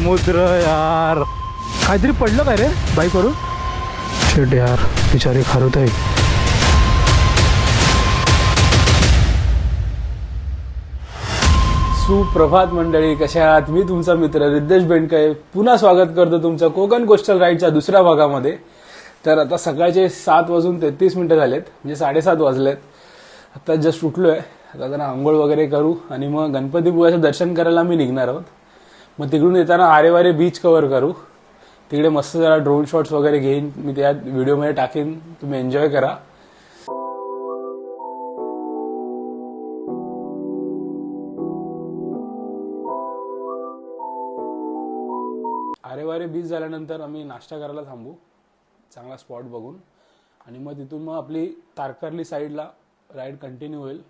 समुद्र यार. काहीतरी पडलं काय रे बाईकवरून. शेट यार बिचारी खारुत आहे. सुप्रभात मंडळी, कशा आहात? मी तुमचा मित्र रिद्धेश बेंडके पुन्हा स्वागत करतो तुमचं कोकण कोस्टल राईडच्या दुसऱ्या भागामध्ये. तर आता सकाळचे 7:33 झालेत, म्हणजे 7:30 वाजलेत. आता जस्ट उठलोय. आता जरा आंघोळ वगैरे करू आणि मग गणपतीपुळ्याचं दर्शन करायला आम्ही निघणार आहोत. मग तिकडून येताना आरेवारे बीच कव्हर करू. तिकडे मस्त जरा ड्रोन शॉट्स वगैरे घेईन, मी त्या व्हिडिओमध्ये टाकेन, तुम्ही एन्जॉय करा. आरेवारे बीच झाल्यानंतर आम्ही नाश्ता करायला थांबू चांगला स्पॉट बघून, आणि मग तिथून मग आपली तारकर्ली साईडला राईड कंटिन्यू होईल.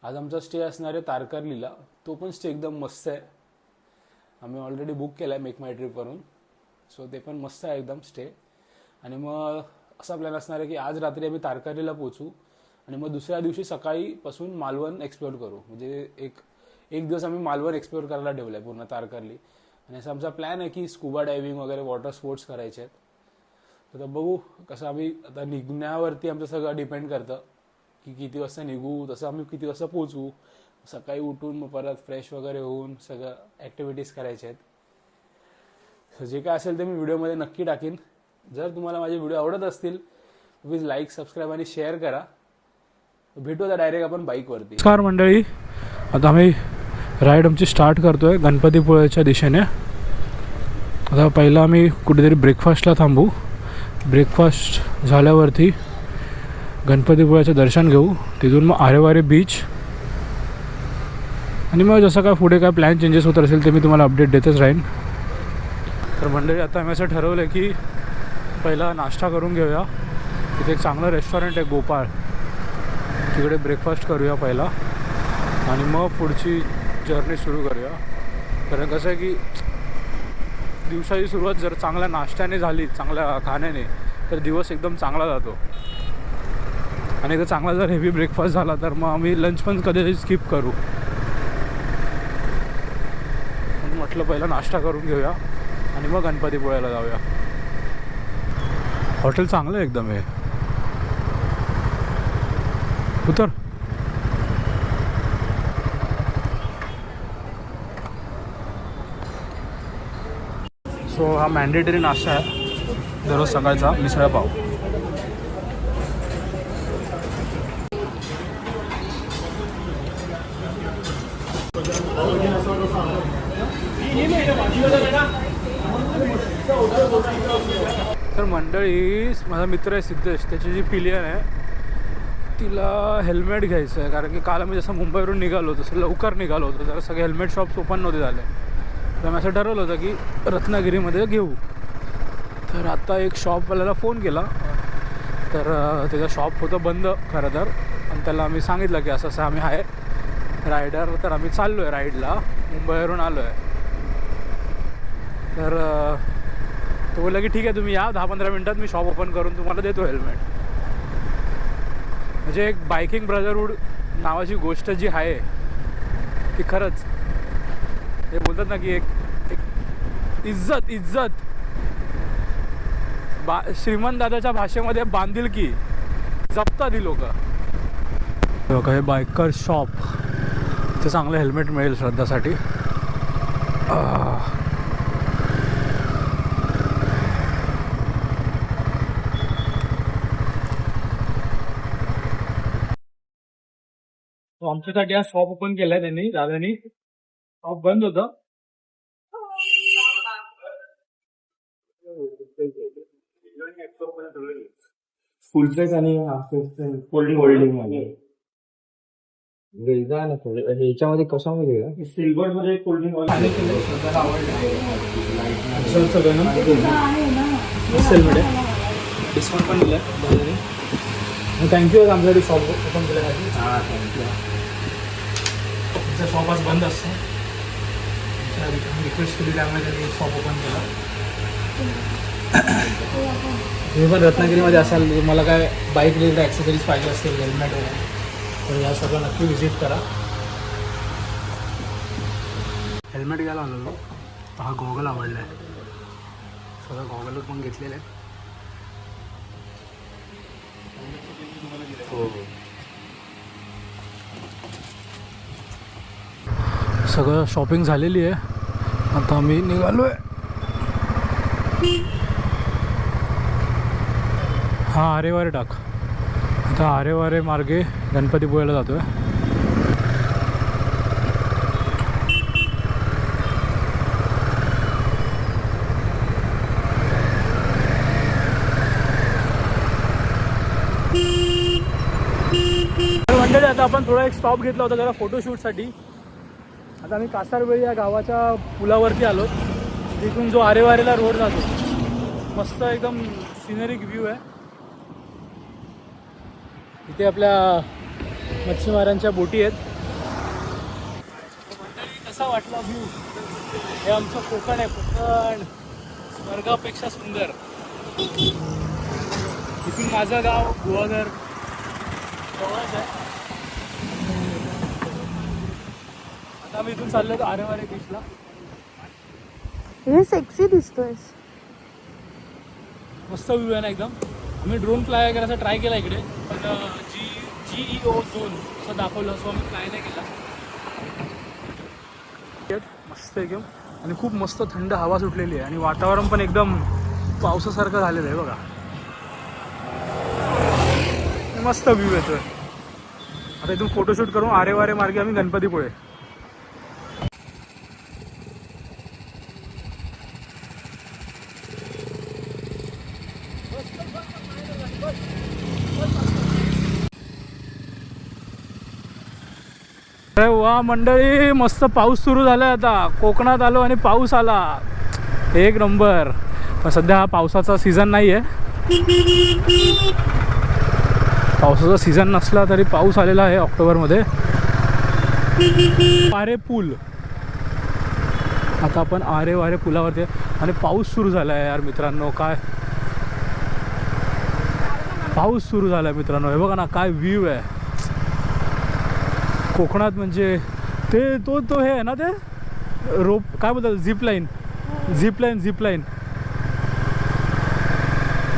आज आमचा स्टे असणार आहे तारकर्लीला. तो पण स्टे एकदम मस्त आहे. आम्ही ऑलरेडी बुक केला आहे मेक माय ट्रिपवरून, सो ते पण मस्त आहे एकदम स्टे. आणि मग असा प्लॅन असणार आहे की आज रात्री आम्ही तारकर्लीला पोहोचू आणि मग दुसऱ्या दिवशी सकाळीपासून मालवण एक्सप्लोअर करू. म्हणजे एक दिवस आम्ही मालवण एक्सप्लोअर करायला ठेवलं आहे पूर्ण तारकर्ली. आणि असा आमचा प्लॅन आहे की स्कुबा डायव्हिंग वगैरे वॉटर स्पोर्ट्स करायचे आहेत. तर बघू कसं. आम्ही आता निघण्यावरती आमचं सगळं डिपेंड करतं की किती वाजता निघू, तसं आम्ही किती वाजता पोहोचू. सकाळी उठून मग परत फ्रेश वगैरे होऊन सगळं ॲक्टिव्हिटीज करायच्या आहेत. सो जे काय असेल ते मी व्हिडिओमध्ये नक्की टाकीन. जर तुम्हाला माझे व्हिडिओ आवडत असतील प्लीज लाईक, सबस्क्राईब आणि शेअर करा. भेटू आता डायरेक्ट आपण बाईकवरती. नमस्कार मंडळी, आता आम्ही राईड आमची स्टार्ट करतोय गणपतीपुळ्याच्या दिशेने. आता पहिलं आम्ही कुठेतरी ब्रेकफास्टला थांबू. ब्रेकफास्ट झाल्यावरती गणपतीपुळ्याचं दर्शन घेऊ. तिथून मग आरेवारे बीच, आणि मग जसं काय पुढे काय प्लॅन चेंजेस होत असेल ते मी तुम्हाला अपडेट देतच राहीन. तर मंडळी आता आम्ही असं ठरवलं की पहिला नाश्ता करून घेऊया. तिथे एक चांगलं रेस्टॉरंट आहे गोपाळ, तिकडे ब्रेकफास्ट करूया पहिला आणि मग पुढची जर्नी सुरू करूया. कारण कसं आहे की दिवसाची सुरुवात जर चांगल्या नाश्त्याने झाली, चांगल्या खाण्याने, तर दिवस एकदम चांगला जातो. आणि जर चांगला जर हेवी ब्रेकफास्ट झाला तर मग आम्ही लंच पण कधीतरी स्किप करू. म्हटलं पहिला नाश्ता करून घेऊया आणि मग गणपतीपुळ्याला जाऊया. हॉटेल चांगलं आहे एकदम. हे उतर. सो हा मॅन्डेटरी नाश्ता आहे दररोज सकाळचा, मिसळ पाव. तर मंडळी, माझा मित्र आहे सिद्धेश, त्याची जी पिलियन आहे तिला हेल्मेट घ्यायचं आहे. कारण की काल आम्ही जसं मुंबईवरून निघालो तसं लवकर निघालो होतो, तर सगळे हेल्मेट शॉप्स ओपन नव्हते झाले. तर मी असं ठरवलं होतं की रत्नागिरीमध्ये घेऊ. तर आता एक शॉपवाल्याला फोन केला, तर त्याचं शॉप होतं बंद खरं तर. आणि त्याला आम्ही सांगितलं की असं असं आम्ही आहे रायडर, तर आम्ही चाललो आहे राईडला, मुंबईवरून आलो आहे. तर तो बोलला की ठीक आहे तुम्ही या, 10-15 मिनटात मी शॉप ओपन करून तुम्हाला देतो हेल्मेट. म्हणजे एक बायकिंग ब्रदरहूड नावाची गोष्ट जी आहे ती खरंच हे बोलतात ना की एक इज्जत श्रीमंत दादाच्या भाषेमध्ये बांधिलकी जपतात ही लोक. हे बायकर शॉप, ते चांगलं हेल्मेट मिळेल श्रद्धासाठी. आमच्यासाठी हा शॉप ओपन केलाय त्यांनी, दादानी. शॉप बंद होतं. फुल प्लेट आणि कोल्डिंग मध्ये ह्याच्यामध्ये कशामध्ये सिल्वर मध्ये कोल्डिंग डिस्काउंट पण दिलाय दादानी. थँक्यू आमच्यासाठी शॉप ओपन केल्यासाठी. हां थँक्यू. तुमचा शॉप आज बंद असतो, रिक्वेस्ट केली त्यामुळे त्यांनी शॉप ओपन केला. तुम्ही पण रत्नागिरीमध्ये असाल, मला काय बाईक रिलेटेड ॲक्सेसरीज पाहिजे असेल हेल्मेट वगैरे, तर या सगळं नक्की व्हिजिट करा. हेल्मेट घ्यायला आलो हा गॉगल आवडला आहे, सगळं गॉगल पण घेतलेलं आहे. हो, सगळं शॉपिंग झालेली आहे. आता आम्ही निघालो आहे. हा आरेवारे टाक. आता आरेवारे मार्गे गणपतीपुळ्याला जातो आहे. मंडळी आता आपण थोडा एक स्टॉप घेतला होता जरा फोटोशूटसाठी. आता आम्ही कासारवेळी या गावाच्या पुलावरती आलो, तिथून जो आरेवारेला रोड जातो. मस्त एकदम सिनरिक व्ह्यू आहे. इथे आपल्या मच्छीमारांच्या बोटी आहेत. मंडळी कसा वाटला व्ह्यू? हे आमचं कोकण आहे. कोकण स्वर्गापेक्षा सुंदर. इथून माझं गाव गुहागर जवळच आहे. आता आम्ही इथून चाललो तर आरेवारे बीचला. हे सेक्सी दिसतोय. मस्त व्ह्यू आहे ना एकदम. आम्ही ड्रोन फ्लाय करायचा ट्राय केला इकडे, पण GEO झोन असं दाखवलं, असं आम्ही फ्लाय नाही केला. मस्त एकदम, आणि खूप मस्त थंड हवा सुटलेली आहे आणि वातावरण पण एकदम पावसासारखं झालेलं आहे बघा. मस्त व्ह्यू येतोय. आता इथून फोटोशूट करून आरेवारे मार्गे आम्ही गणपतीपुळे. अरे वा मंडळी, मस्त पाऊस सुरू झाला. आता कोकणात आलो आणि पाऊस आला, एक नंबर. पण सध्या हा पावसाचा सीझन नाही आहे. पावसाचा सीझन नसला तरी पाऊस आलेला आहे ऑक्टोबरमध्ये. आरे पूल. आता आपण आरेवारे पुलावरती आणि पाऊस सुरू झाला आहे यार मित्रांनो. काय पाऊस सुरू झाला आहे मित्रांनो. हे बघा ना काय व्ह्यू आहे कोकणात. म्हणजे ते तो हे आहे ना, ते रोप काय बोलतात, झिपलाईन.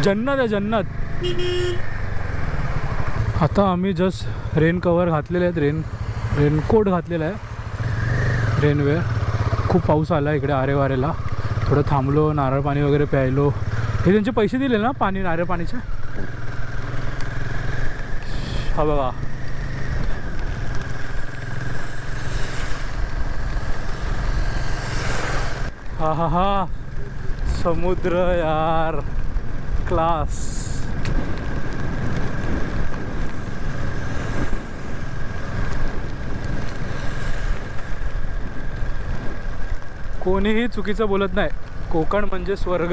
जन्नत आहे, जन्नत. आता आम्ही जस्ट रेन कवर घातलेले आहेत, रेनकोट घातलेला आहे, रेनवेअर. खूप पाऊस आला इकडे आरेवारेला. थोडं थांबलो, नारळ पाणी वगैरे प्यायलो. हे त्यांचे पैसे दिले ना पाणी, नारळ पाणीचे. हा बघा, हा हा हा, समुद्र यार, क्लास. कोणीही चुकीचं बोलत नाही. कोकण म्हणजे स्वर्ग.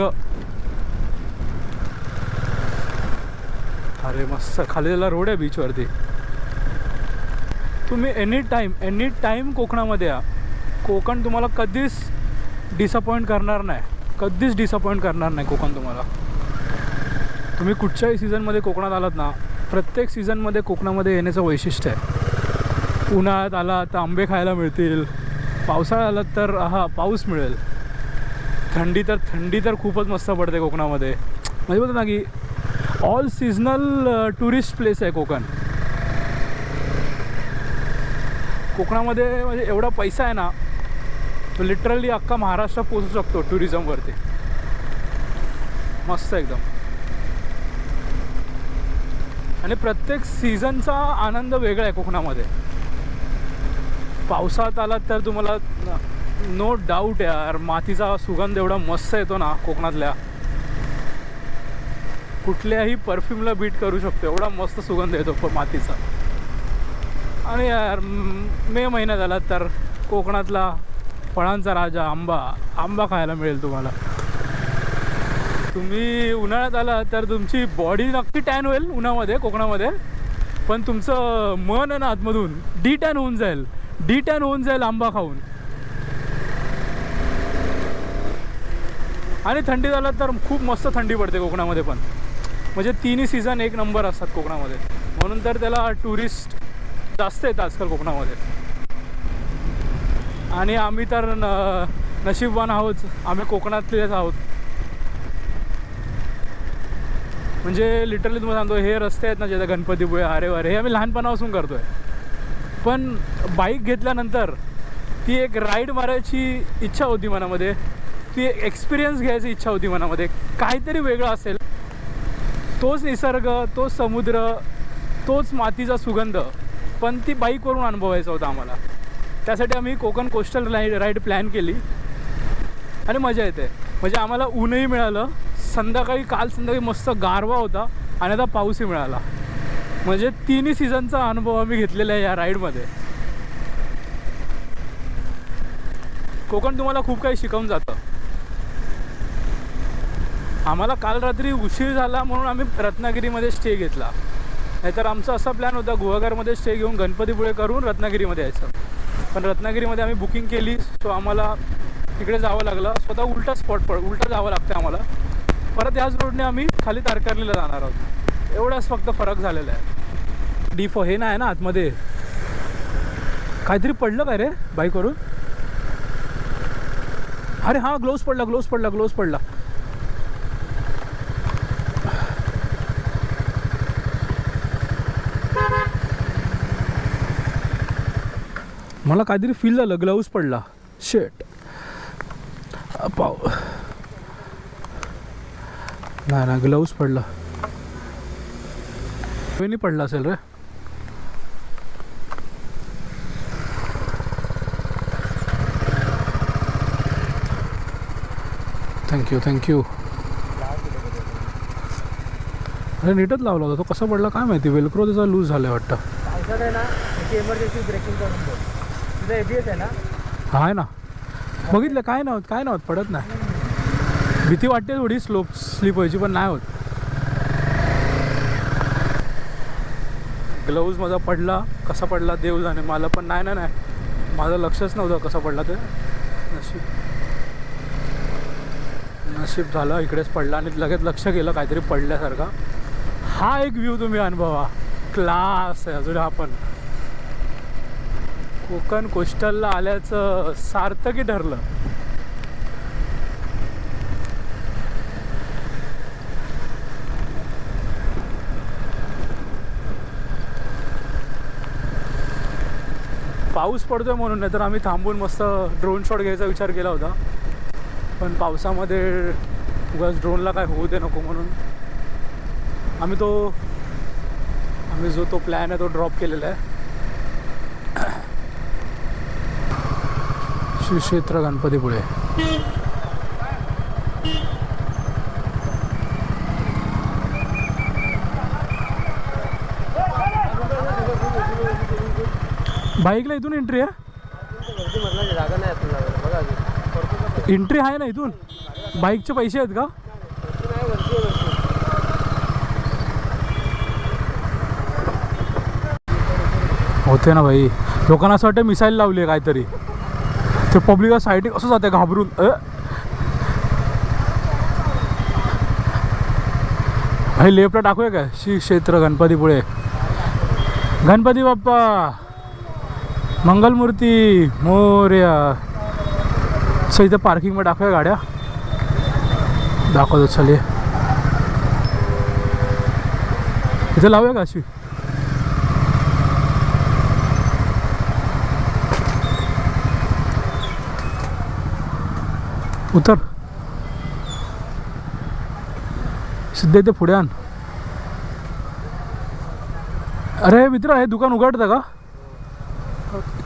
अरे मस्त खालीला रोड आहे बीचवरती. तुम्ही एनी टाईम कोकणामध्ये या. कोकण तुम्हाला कधीच डिसअपॉइंट करणार नाही, कधीच डिसअपॉइंट करणार नाही कोकण तुम्हाला. तुम्ही कुठच्याही सीझनमध्ये कोकणात आलात ना, प्रत्येक सीझनमध्ये कोकणामध्ये येण्याचं वैशिष्ट्य आहे. उन्हाळ्यात आला तर आंबे खायला मिळतील, पावसाळ्यात आलात तर पाऊस मिळेल, थंडी तर खूपच मस्त पडते कोकणामध्ये. म्हणजे बोलतो ना की ऑल सीझनल टुरिस्ट प्लेस आहे कोकण. कोकणामध्ये म्हणजे एवढा पैसा आहे ना, तो लिटरली अख्खा महाराष्ट्र पोचू शकतो टुरिझमवरती. मस्त एकदम. आणि प्रत्येक सीझनचा आनंद वेगळा आहे कोकणामध्ये. पावसात आलात तर तुम्हाला नो डाऊट यार, मातीचा सुगंध एवढा मस्त येतो ना कोकणातल्या, कुठल्याही परफ्यूमला बीट करू शकतो, एवढा मस्त सुगंध येतो मातीचा. आणि यार मे महिन्यात आलात तर कोकणातला फळांचा राजा आंबा खायला मिळेल तुम्हाला. तुम्ही उन्हाळ्यात आला तर तुमची बॉडी नक्की टॅन होईल उन्हामध्ये कोकणामध्ये, पण तुमचं मन आहे ना आतमधून डी टॅन होऊन जाईल आंबा खाऊन. आणि थंडी झालं तर खूप मस्त थंडी पडते कोकणामध्ये पण. म्हणजे तिन्ही सीझन एक नंबर असतात कोकणामध्ये, म्हणून तर त्याला टुरिस्ट जास्त येतात आजकाल कोकणामध्ये. आणि आम्ही तर नशीबवान आहोत, आम्ही कोकणातलेच आहोत. म्हणजे लिटरली तुम्हाला सांगतो, हे रस्ते आहेत ना जे गणपतीपुळे अरे वारे, हे आम्ही लहानपणापासून करतो आहे. पण बाईक घेतल्यानंतर ती एक राईड मारायची इच्छा होती मनामध्ये, ती एक एक्सपिरियन्स घ्यायची इच्छा होती मनामध्ये, काहीतरी वेगळं असेल. तोच निसर्ग, तोच समुद्र, तोच मातीचा सुगंध, पण ती बाईकवरून अनुभवायचा होता आम्हाला. त्यासाठी आम्ही कोकण कोस्टल राईड प्लॅन केली आणि मजा येते. म्हणजे आम्हाला ऊनही मिळालं, काल संध्याकाळी मस्त गारवा होता आणि आता पाऊसही मिळाला. म्हणजे तिन्ही सीझनचा अनुभव आम्ही घेतलेला आहे या राईडमध्ये. कोकण तुम्हाला खूप काही शिकवून जातं. आम्हाला काल रात्री उशीर झाला म्हणून आम्ही रत्नागिरीमध्ये स्टे घेतला, नाहीतर आमचा असा प्लॅन होता गुहागरमध्ये स्टे घेऊन गणपतीपुळे करून रत्नागिरीमध्ये यायचं. पण रत्नागिरीमध्ये आम्ही बुकिंग केली, सो आम्हाला तिकडे जावं लागलं. स्वतः उलटा जावं लागतं आम्हाला. परत याच रोडने आम्ही खाली तारकर्लीला जाणार आहोत. एवढाच फक्त फरक झालेला आहे. D4 हे नाही ना आतमध्ये. काहीतरी पडलं काय रे बाईकवरून? अरे हां, ग्लोव्स पडला. मला काहीतरी फील झालं, ग्लोव्स पडला. शेट पाव नाही, ग्लोव्स पडला. नाही पडला असेल रे. थँक्यू. अरे नीटच लावला होता तो, कसा पडला काय माहिती. वेलक्रो त्याचा लूज झाला वाटतं. पावसात आहे ना, इमर्जन्सी ब्रेकिंग करून दो. तुझा ABS आहे ना? हा आहे ना, बघितलं. काय नव्हत पडत नाही. भीती वाटते थोडी स्लिप व्हायची, पण नाही होत. ग्लोव्ज माझा पडला, कसा पडला देव जाणे. मला पण नाही माझं लक्षच नव्हतं कसा पडला ते. नशीब झालं इकडेच पडला आणि लगेच लक्ष गेलं काहीतरी पडल्यासारखा. हा एक व्ह्यू तुम्ही अनुभवा, क्लास आहे. अजून आपण कोकण कोस्टलला आल्याचं सार्थकी ठरलं. पाऊस पडतोय म्हणून, नाही तर आम्ही थांबून मस्त ड्रोन शॉट घ्यायचा विचार केला होता. पण पावसामध्ये उगाच ड्रोनला काय होऊ दे नको म्हणून आम्ही जो प्लॅन आहे तो ड्रॉप केलेला आहे. श्री क्षेत्र गणपतीपुळे. बाईकला इथून एंट्री आहे? जागा नाही बघा. एंट्री आहे ना इथून? बाईकचे पैसे आहेत का? होते ना भाई. लोकांना असं वाटतं मिसाईल लावली आहे काहीतरी. ते पब्लिक साईडिंग असं जाते घाबरून. भाई लेफ्टला टाकूया काय? श्री क्षेत्र गणपतीपुळे. गणपती बाप्पा मंगलमूर्ती मोरया. सो इथं पार्किंगमध्ये टाकूया गाड्या. दाखवतो चलिए. इथं लावूया का अशी? उतर. सिद्धे इथे पुढे आण. अरे मित्र, हे दुकान उघडतं का?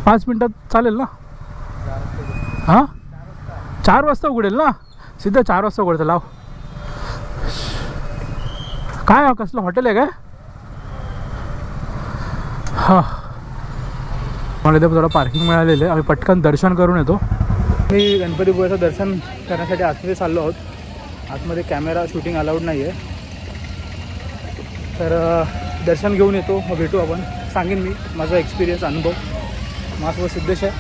5 मिनिटात चालेल ना? हां 4 वाजता उघडेल ना? सिद्धा 4 वाजता उघडतं. लाव. काय कसलं हॉटेल आहे काय? हां मला इथे थोडं पार्किंग मिळालेलं आहे. आम्ही पटकन दर्शन करून येतो. मी गणपतीपुळ्याचं दर्शन करण्यासाठी आतमध्ये चाललो आहोत. आतमध्ये कॅमेरा शूटिंग अलाउड नाही आहे, तर दर्शन घेऊन येतो, मग भेटू आपण. सांगेन मी माझा एक्सपिरियन्स, अनुभव. माझ्यासोबत सिद्धेश आहे.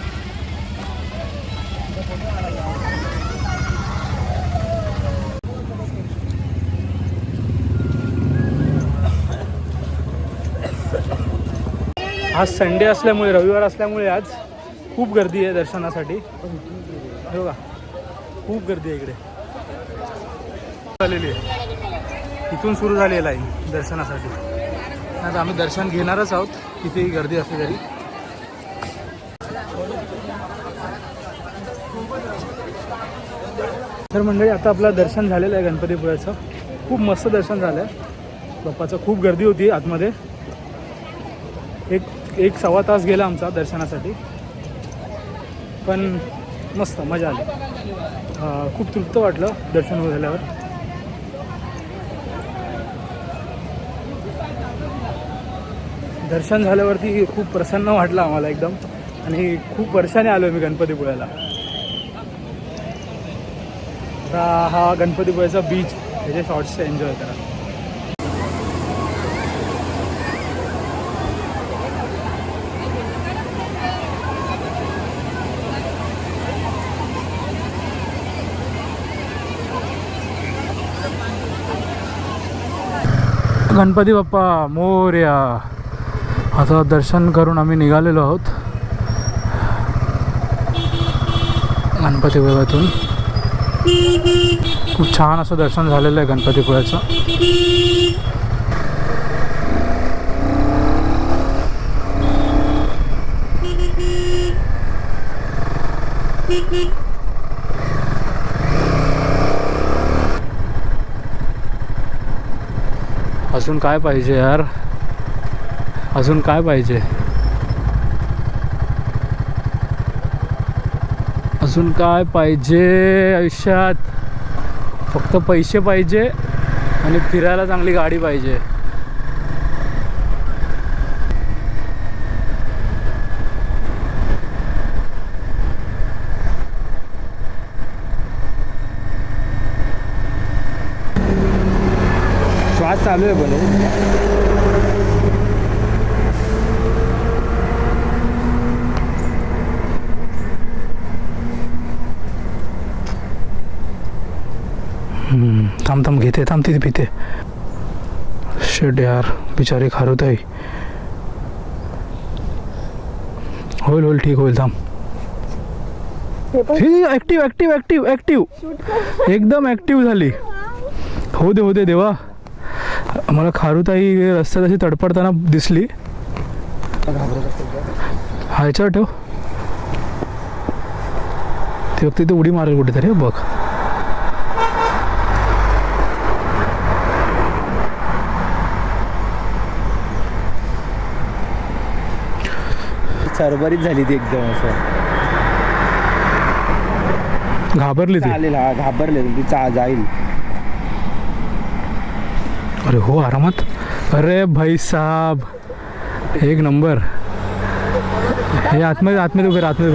आज संडे असल्यामुळे, रविवार असल्यामुळे आज खूप गर्दी आहे दर्शनासाठी. हे बघा खूप गर्दी आहे इकडे झालेली आहे. इथून सुरू झाली आहे लाईन दर्शनासाठी. आता आम्ही दर्शन घेणारच आहोत कितीही गर्दी असली तरी. तर मंडळी आता आपलं दर्शन झालेलं आहे गणपतीपुळ्याचं. खूप मस्त दर्शन झालं आहे बाप्पाचं. खूप गर्दी होती आतमध्ये. एक सव्वा तास गेला आमचा दर्शनासाठी, पण मस्त मजा आली. खूप तृप्त वाटलं दर्शन झाल्यावर. दर्शन झाल्यावरती खूप प्रसन्न वाटलं आम्हाला एकदम. आणि खूप वर्षाने आलो मी गणपतीपुळ्याला. आता हा गणपतीपुळ्याचा बीच, त्याचे शॉर्ट्स एन्जॉय करा. गणपती बाप्पा मोरया. आता दर्शन करून आम्ही निघालेलो आहोत गणपतीपुळ्यातून. खूप छान असं दर्शन झालेलं आहे गणपतीपुळ्याचं. अजून काय पाहिजे यार, अजून काय पाहिजे, अजून काय पाहिजे आयुष्यात. फक्त पैसे पाहिजे आणि फिरायला चांगली गाडी पाहिजे. श्वास चालू आहे बोले. थांब घेते, थांब तिथे पिते. शेट यार, बिचारी खारुताई. होईल ठीक होईल. थांब. ऍक्टिव्ह ऍक्टिव्ह ऍक्टिव्ह ऍक्टिव्ह एकदम ऍक्टिव्ह झाली. होऊ दे देवा. मला खारुताई रस्त्यात अशी तडपडताना दिसली. हा ह्याच्यावर ठेव. ते व्यक्ती ते उडी मारेल कुठेतरी बघ. सरभरीत झाली ती एकदम. असं घाबरली ती. चालेल. हा घाबरले ती जाईल. अरे हो आरामात. अरे भाई साहब एक नंबर. हे आतमध्ये उभे राहा.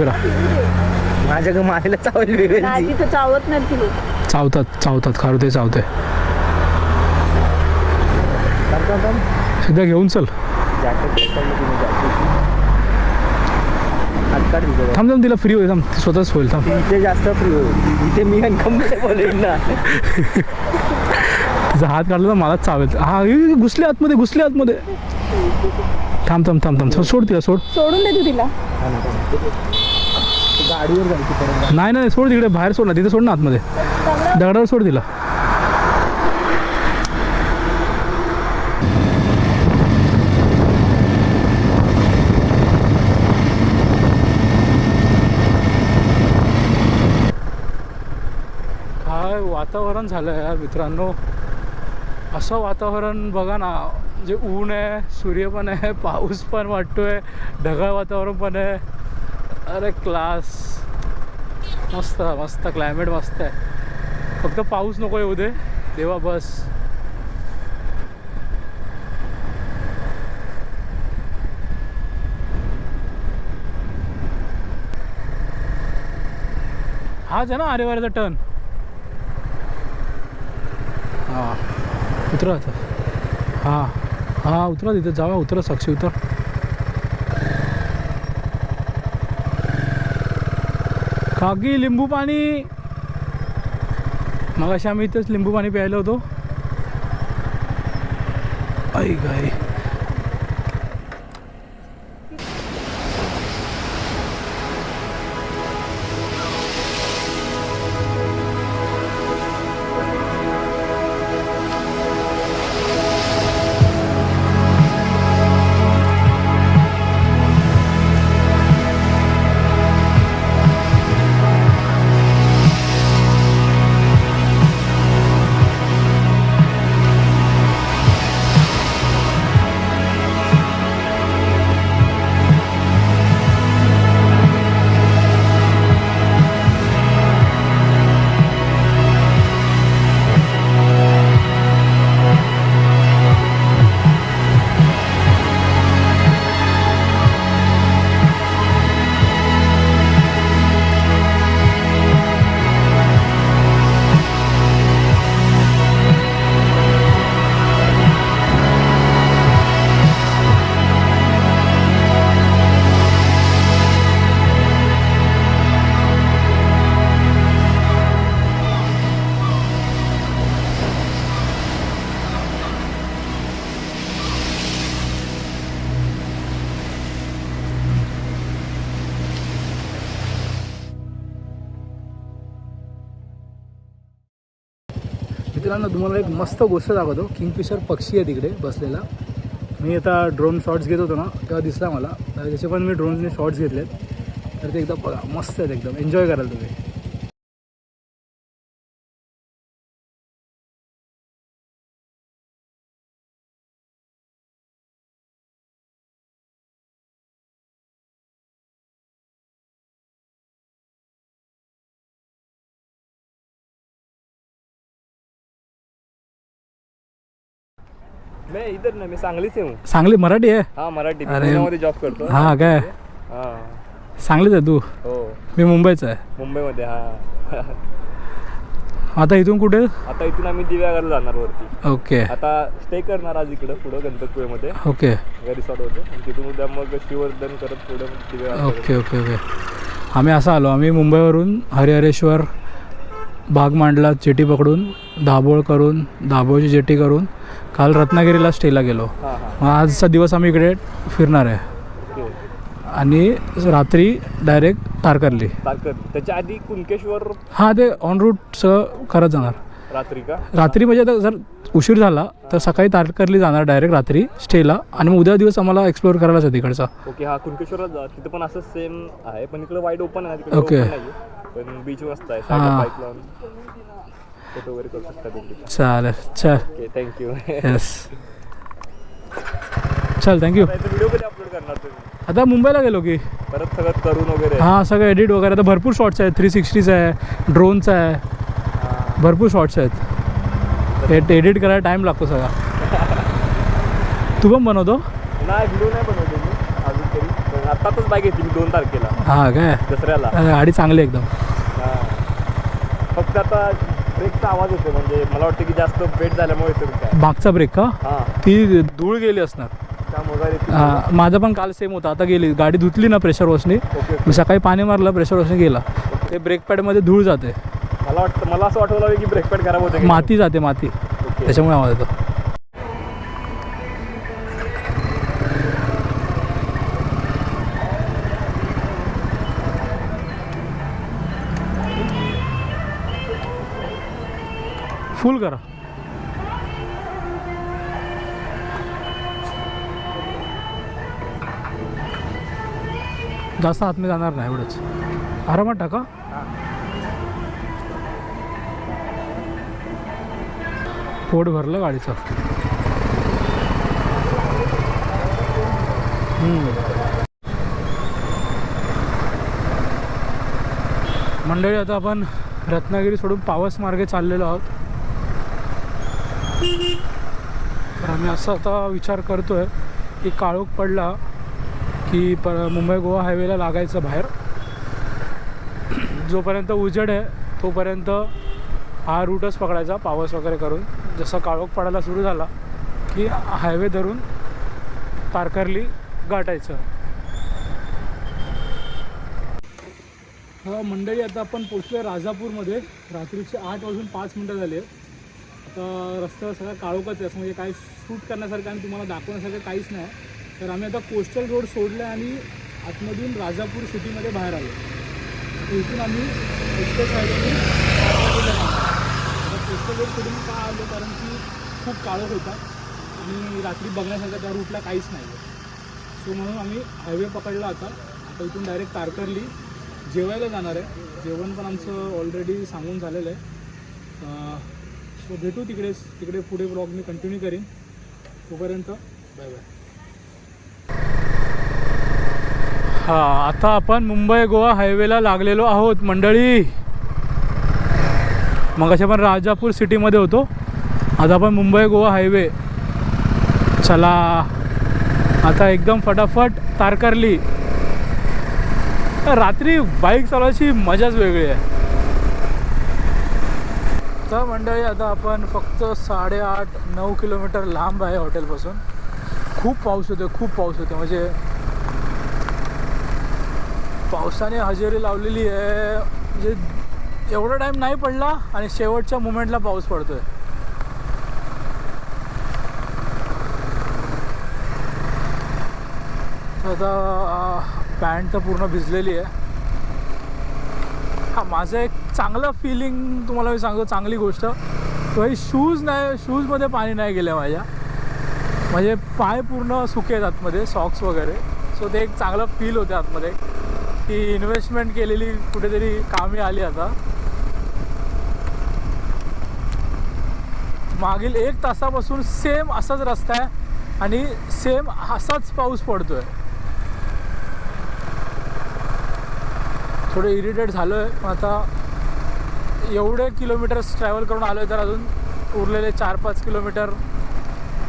माझ्या मायला चावली. चावत नाही ती. चावतात खारुताई चावते. सध्या घेऊन चल. थांब तिला फ्री होईल. थांब स्वतःच होईल. थांब इथे जास्त फ्री होईल. इथे मी अनकम्फर्टेबल होईल ना. तिचा हात काढला तर मलाच चावेल. हा घुसले आतमध्ये. थांब सोड तिला. सोडून दे तू तिला. गाडीवर जायची परत. नाही सोड तिकडे बाहेर सोड ना. तिथे सोड ना आतमध्ये. दगडावर सोड तिला. काय वातावरण झालं यार मित्रांनो. असं वातावरण बघा ना. जे ऊन आहे, सूर्य पण आहे, पाऊस पण वाटतोय, ढगाळ वातावरण पण आहे. अरे क्लास. मस्त क्लायमेट मस्त आहे. फक्त पाऊस नको येऊ दे देवा बस. हाच आहे ना आरेवाऱ्याचा टर्न. हां उतरा आता. हां उतरा तिथे जावा. उतरा साक्षी उतर. काकी लिंबू पाणी. मगाशी आम्ही इथेच लिंबू पाणी प्यायला होतो. आई गाय. मित्रांनो तुम्हाला एक मस्त गोष्ट दाखवतो. किंगफिशर पक्षी आहे तिकडे बसलेला. मी आता ड्रोन शॉट्स घेत होतो ना तेव्हा दिसला मला, तर त्याचे पण मी ड्रोनने शॉट्स घेतलेत. तर ते एकदम बघा मस्त आहेत, एकदम एन्जॉय कराल तुम्ही. मैं इधर ना, मैं सांगली से हूँ. सांगली मराठी आहे? हाँ मराठी. अरे. पुण्यामध्ये जॉब करतो. हां काय हां. सांगलीच आहे तू? हो मी मुंबईचा आहे. मुंबईमध्ये. हां. आता इथून कुठे? आता इथून आम्ही दिव्यागरला जाणार वरती. ओके आता स्टे करणार आज इकडं पुढं गणपतपुळेमध्ये ओके रिसॉर्टमध्ये, आणि तिथून उद्या मग श्रीवर्धन करत पुढं दिव्यागर. Okay okay okay. आम्ही असं आलो, आम्ही मुंबईवरून हरिहरेश्वर, बागमांडला जेटी पकडून, दाभोळ करून, दाभोळची जेटी करून काल रत्नागिरीला स्टेला गेलो. हां हां. मग आजचा दिवस आम्ही इकडे फिरणार आहे ओके. आणि रात्री डायरेक्ट तारकर्ली. तारकर्ली. त्याच्या आधी कुणकेश्वर हां ते ऑन रूट सगळं करत जाणार. रात्री का? रात्री म्हणजे आता जर उशीर झाला तर सकाळी तारकर्ली जाणार डायरेक्ट रात्री स्टेला, आणि मग उद्या दिवस आम्हाला एक्सप्लोअर करायलाच आहे तिकडचा. ओके. हा कुणकेश्वरला जा, तिथं पण असं सेम आहे, पण इकडे वाईड ओपन आहे, तिकडे ओके. ओपन नाहीये, पण बीच मस्त आहे. हां. साईडला बाईक लावून फोटो वगैरे करू शकता तुम्ही. चालेल चल. Okay thank you. येस चल थँक्यू. व्हिडिओ कधी अपलोड करणार तुम्ही? आता मुंबईला गेलो की परत सगळं करून वगैरे. हां सगळं एडिट वगैरे. आता भरपूर शॉट्स आहेत, 360चा आहे, ड्रोनचा आहे, हां. भरपूर शॉट्स आहेत. एडिट करायला टाईम लागतो सगळा. तू पण बनवतो? नाही व्हिडिओ नाही बनवले मी अजून तरी, पण आत्ताच बाईक घेतली मी 2 तारखेला हां काय दसऱ्याला. गाडी चांगली एकदम. हां. फक्त आता ब्रेकचा आवाज होतो, म्हणजे मला वाटतं की जास्त वेट झाल्यामुळे येतो काय. मागचा ब्रेक का? हां ती धूळ गेली असणार. त्यामुळे हां माझं पण काल सेम होतं. आता गेली गाडी, धुतली ना प्रेशर वॉशने, ओके. मी सकाळी पाणी मारलं, प्रेशर वॉशने गेला. ते ब्रेक पॅडमध्ये धूळ जाते, मला असं वाटवलं लागलं की ब्रेक पॅड खराब होते. माती जाते, माती, ओके. त्याच्यामुळे आवाज येतो. फुल करा. जास्त आतमध्ये जाणार नाही, एवढंच आरामात टाका. पोट भरलं गाडीचं. मंडळी आता आपण रत्नागिरी सोडून पावस मार्गे चाललेलो आहोत. तर आम्ही असं आता विचार करतो आहे की काळोख पडला की मुंबई गोवा हायवेला लागायचं बाहेर. जोपर्यंत उजेड आहे तोपर्यंत हा रूटच पकडायचा पावस वगैरे करून. जसं काळोख पडायला सुरू झाला की हायवे धरून तारकर्ली गाठायचं. मंडळी आता आपण पोचलो आहे राजापूरमध्ये. रात्रीचे 8:05 झाले. आता रस्त्यावर सगळा काळोखच आहे, असं म्हणजे काही शूट करण्यासारखं आणि तुम्हाला दाखवण्यासारखं काहीच नाही. तर आम्ही आता कोस्टल रोड सोडला आणि आतमधून राजापूर सिटीमध्ये बाहेर आलो. तर इथून आम्ही एक्सप्रेस हायवेने कोस्टल रोड सोडून का आलो, कारण की खूप काळोख होता आणि रात्री बघण्यासारखं त्या रूटला काहीच नाही आहे. सो म्हणून आम्ही हायवे पकडला. आता इथून डायरेक्ट तारकर्ली जेवायला जाणार आहे. जेवण पण आमचं ऑलरेडी सांगून झालेलं आहे. सो भेटू तिकडे पुढे ब्लॉग मी कंटिन्यू करीन. तोपर्यंत बाय बाय. हां आता आपण मुंबई गोवा हायवेला लागलेलो आहोत मंडळी. मग अशा आपण राजापूर सिटीमध्ये होतो, आता आपण मुंबई गोवा हायवे. चला आता एकदम फटाफट तारकर्ली. रात्री बाईक चालवायची मजाच वेगळी आहे. तर मंडळी आता आपण फक्त 8.5-9 किलोमीटर लांब आहे हॉटेलपासून. खूप पाऊस होतो, म्हणजे पावसाने हजेरी लावलेली आहे. म्हणजे एवढा टाईम नाही पडला आणि शेवटच्या मोमेंटला पाऊस पडतोय. आता पॅन्ट तर पूर्ण भिजलेली आहे. हां माझं एक चांगलं फिलिंग तुम्हाला मी सांगतो, चांगली गोष्ट तो शूजमध्ये पाणी नाही गेलं माझ्या, म्हणजे पाय पूर्ण सुके आहेत आतमध्ये, सॉक्स वगैरे. सो ते एक चांगलं फील होते आतमध्ये की इन्व्हेस्टमेंट केलेली कुठेतरी कामी आली. आता मागील 1 तासापासून सेम असाच रस्ता आहे आणि सेम असाच पाऊस पडतोय. थोडं इरिटेट झालो आहे, पण आता एवढे किलोमीटर्स ट्रॅव्हल करून आलो आहे तर अजून उरलेले 4-5 किलोमीटर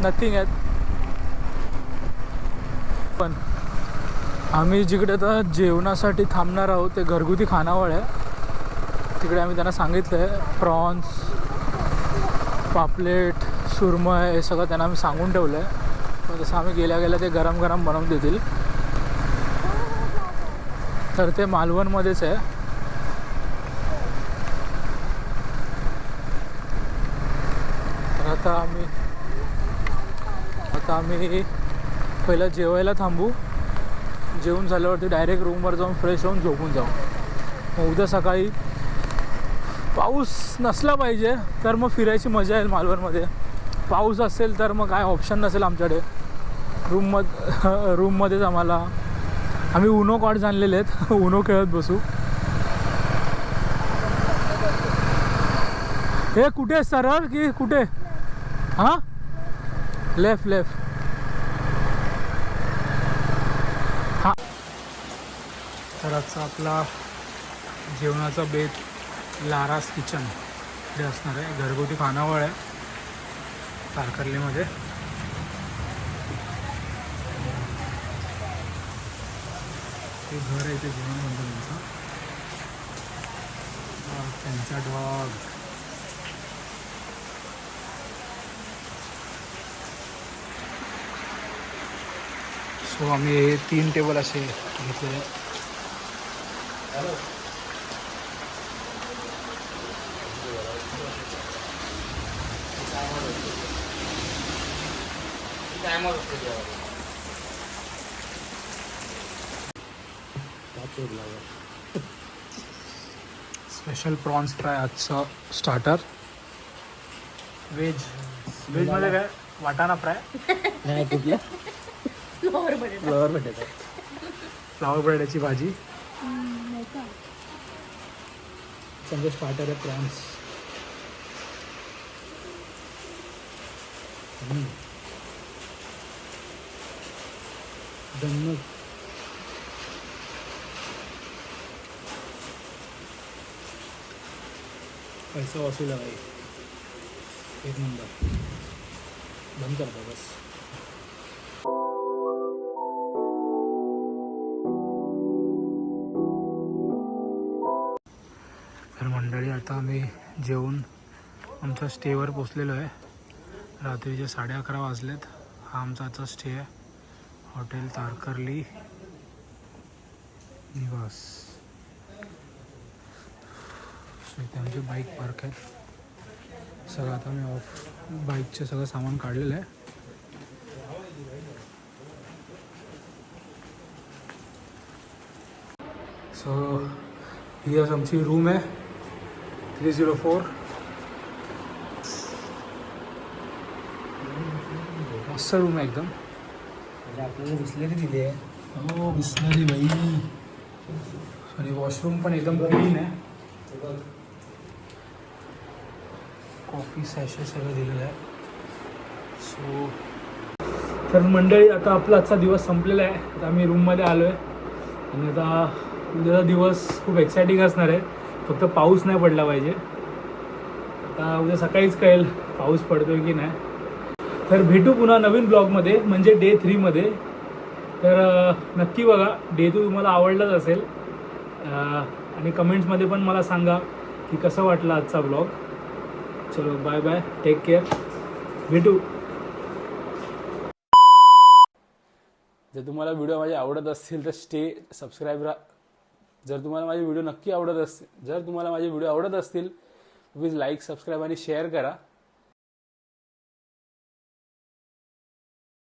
नथिंग आहेत. पण आम्ही जिकडे आता जेवणासाठी थांबणार आहोत ते घरगुती खानावळ आहे. तिकडे आम्ही त्यांना सांगितलं आहे प्रॉन्स, पापलेट, सुरमय हे सगळं त्यांना आम्ही सांगून ठेवलं आहे. पण तसं आम्ही गेल्या ते गरम गरम बनवून देतील. तर ते मालवणमध्येच आहे. तर आता आम्ही पहिलं जेवायला थांबू. जेवून झाल्यावरती डायरेक्ट रूमवर जाऊन फ्रेश होऊन झोपून जाऊ. मग उद्या सकाळी पाऊस नसला पाहिजे तर मग फिरायची मजा येईल मालवणमध्ये. पाऊस असेल तर मग काय ऑप्शन नसेल आमच्याकडे. रूममध्येच आम्ही उनो कॉर्ड्स आणलेले आहेत, उनो खेळत बसू. हे कुठे सरळ की कुठे? हां, लेफ्ट. हां, तर आजचा आपला जेवणाचा बेत लारास किचन हे असणार आहे. घरगुती खानावळ आहे तारकर्लीमध्ये. ते घर आहे ते जेवण म्हणतो त्यांचा डॉग. सो आम्ही हे 3 टेबल असे घेतलेले. स्पेशल प्रॉन्स फ्राय आजचं स्टार्टर. व्हेजमध्ये काय वाटाणा फ्राय, नाही कुठल्या फ्लावर बटाट्याची भाजी. समजा स्टार्टर आहे प्रॉन्स. धन्यवाद. पैसा वसूल आहे भाई, एक नंबर. बंद करता बस. तर मंडळी आता आम्ही जेवून आमच्या स्टेवर पोचलेलो आहे. रात्रीचे 11:30 वाजलेत. हा आमचा आजचा स्टे आहे, हॉटेल तारकर्ली निवास. सो इथे आमचे बाईक पार्क आहेत. सगळं आता मी बाईकचे सगळं सामान काढलेलं आहे. सो ही आज आमची रूम आहे 304. मस्त रूम आहे एकदम. आपल्याला बिस्लरी दिली आहे. हो बिस्लरी बाई. आणि वॉशरूम पण एकदम क्लीन आहे. कॉफी सॅशे सगळं दिलेलं आहे. सो तर मंडळी आता आपला आजचा दिवस संपलेला आहे. आता आम्ही रूममध्ये आलो आहे आणि आता उद्याचा दिवस खूप एक्सायटिंग असणार आहे. फक्त पाऊस नाही पडला पाहिजे. आता उद्या सकाळीच कळेल पाऊस पडतोय की नाही. तर भेटू पुन्हा नवीन ब्लॉगमध्ये, म्हणजे डे 3मध्ये. तर नक्की बघा. डे 2 तुम्हाला आवडलाच असेल. आणि कमेंट्समध्ये पण मला सांगा की कसं वाटलं आजचा ब्लॉग. चलो बाय बाय, टेक केअर, भेटू. जर तुम्हाला व्हिडिओ माझे आवडत असतील तर सबस्क्राईब राहा. जर तुम्हाला माझे व्हिडिओ आवडत असतील प्लीज लाईक, सबस्क्राईब आणि शेअर करा.